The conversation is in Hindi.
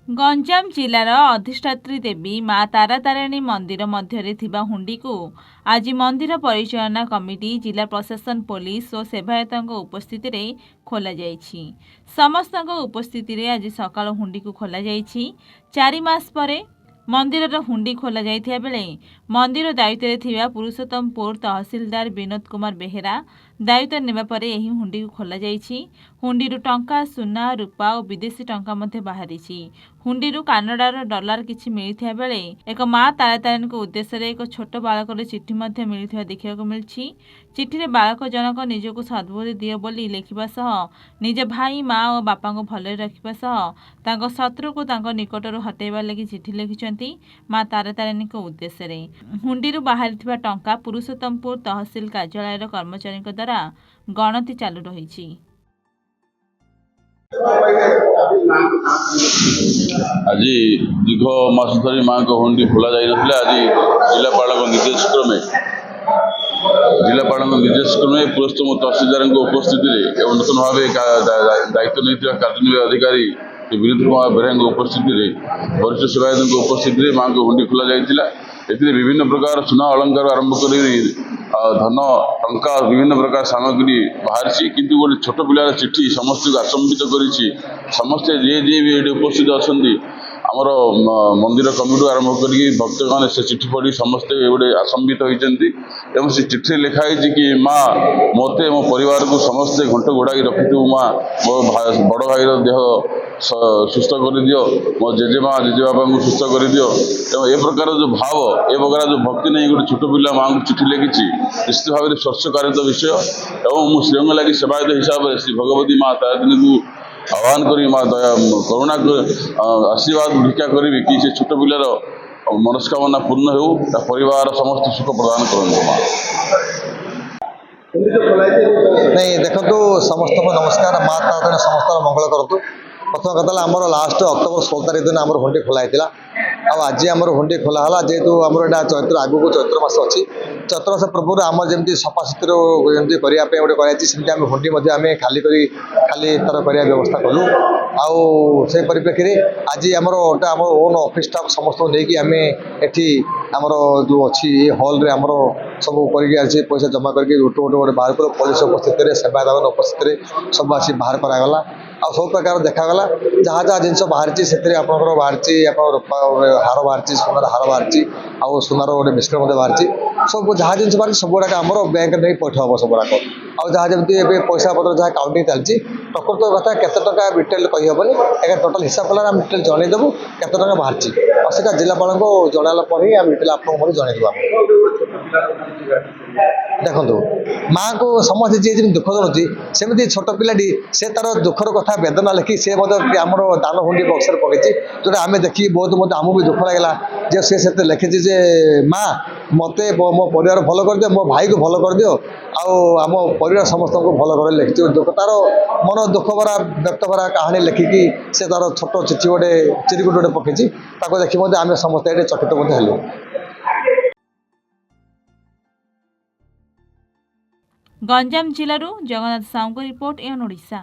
गंजाम जिलार अधिष्ठात्री देवी माँ तारातारिणी मंदिर मध्य थिबा हुंडी को आज मंदिर परिचालना कमिटी जिला प्रशासन पुलिस और सेवायतों उपस्थित रे खोल समस्त उपस्थित रे आज सकाळ हुंडी को खोल 4 मास पर मंदिर हुंडी खोल जाइथिया बेले मंदिर दायित्व थिबा पुरुषोत्तमपुर तहसीलदार विनोद कुमार बेहेरा दायित्व नेबा परे एही हुंडी को खोल हुंडी टंका सुना रूपा और विदेशी टंका मध्य बाहरी हुंडी कानाडार डॉलर किछि मिलिथिया बेले एक माँ तारातारिणी को उद्देश्य रे एक छोट बालकर चिठी मध्य मिलिथिया देखिବାକୁ मिलछि। चिठी रे बालक जनक निजको सद्बुद्धि दियो बोली लेखिबा सह निज भाई माँ और बापा को भले रखिबा सह तांको शत्रु को तांको निकटरू हटेबा लागि चिठी लिखिछंती माँ तारातारिणी को उद्देश्य रे। हुंडी बाहरी टंका पुरुषोत्तमपुर तहसील कार्यालय कर्मचारी द्वारा गणति चालू रही। आज दीर्घ मास धरी माँ को हुंडी खोल जा आज निर्देश क्रमे पुरस्तम तहसीलदार उपस्थित नूतन भाव दायित्व नहीं कार्यनिर्वाही अधिकारी विनोद कुमार बेहेरा उपस्थित वरिष्ठ सेवायत उपस्थित माँ को हुंडी खोल जाता विभिन्न प्रकार सुना अलंकार आरंभ कर धन टंका विभिन्न प्रकार सामग्री बाहरी किंतु गोटे छोट पिलार चिठी समस्त को आचंबित करी समस्ते जी जी भी ये उपस्थित अच्छा आमर मंदिर कमिटी आरंभ कर भक्तगण से चिठी पढ़ी समस्ते गोटे आचंबित होती से चिठी लिखाई कि माँ मत मो परिवार को समस्ते घंट घोड़ा रखिथु माँ मो बड़ भाईर देह सुस्थ कर दियो मो जेजेमा जेजेबापा को सुस्थ कर दियो एवं ए प्रकार जो भाव ए प्रकार जो भक्ति नहीं गोटे छोट पिला माँ को चिठी लिखी निश्चित भाव में स्पर्शकारित विषय एवं मु श्रीरंग लगी सेवायत हिसाब से श्री भगवती माँ तारातारिणी को आह्वान करी माँ दया करुणा आशीर्वाद भिक्षा करी कि से छोट पिलार मनस्कामना पूर्ण हो परिवार समस्त सुख प्रदान करते माँ नहीं देखो समस्त को नमस्कार माँ तारातारिणी समस्त मंगल करूँ प्रथम कथा आमर लास्ट अक्टोबर 16 तारीख दिन आम हुंडी खोलाई आज आम हुंडी खोला जेहेतु आमर यहाँ चैत्र आगू चैत्र मास अच्छी चैत्र मास पूर्व आम जमी सफा सुतर जमी करने गोटे आम हुंडी खाली तार करने व्यवस्था कलु आउ से परिप्रेक्षी आज आमर आम ओन ऑफिस स्टाफ समस्त नहीं आम एटी आमर जो अच्छी हॉल रे आमर सब कर पैसा जमा करके गोटे गोटे गोटे बाहर कर पुलिस उपस्थित सेवायत उपस्थित सब आसी बाहर करागला आ सब प्रकार देखागला जहाँ जहाँ जिन बाहरी से बाहरी रूपा हार बाहरी सोनार हार बाहरी आउ सोनार गोटे मिश्र बाहरी सब जहाँ जिन बाहरी सब गुड़ाक आम बैंक नहीं पैठ हम सब गुड़ाक आउ जहाँ जमी पैसा पत्र जहाँ काउंटिंग चलती प्रकृत कथा केते टका डिटेल कहीहबनी एक टोटाल हिसाब कला डिटेल जनईदेवु केते टका बाहरी और सीटा जिलापाल को जनाला पर ही डिटेल आपको जनईदेव देखो माँ को समस्त जी दुख जनाती सेमती छोट पिलाटी से तार दुखर कथा वेदना लिखी से आम दान हुंडी बक्स पकई जोटा आम देखी बहुत मत आमको भी दुख लगे जे से लिखी जे माँ मत मो परिवार भल कर दियो मो भाई को भल कर दियो आम परिवार समस्त को भल कर लिखी दुख तार मन दुख भरा व्यक्त भरा कहानी लिखिकी से तार छोट चिठी गोटे चिरकुट गोटे पकई देखी आम समस्त चकित हेलु। गंजाम जिलूर जगन्नाथ साहू रिपोर्ट एन ओडिशा।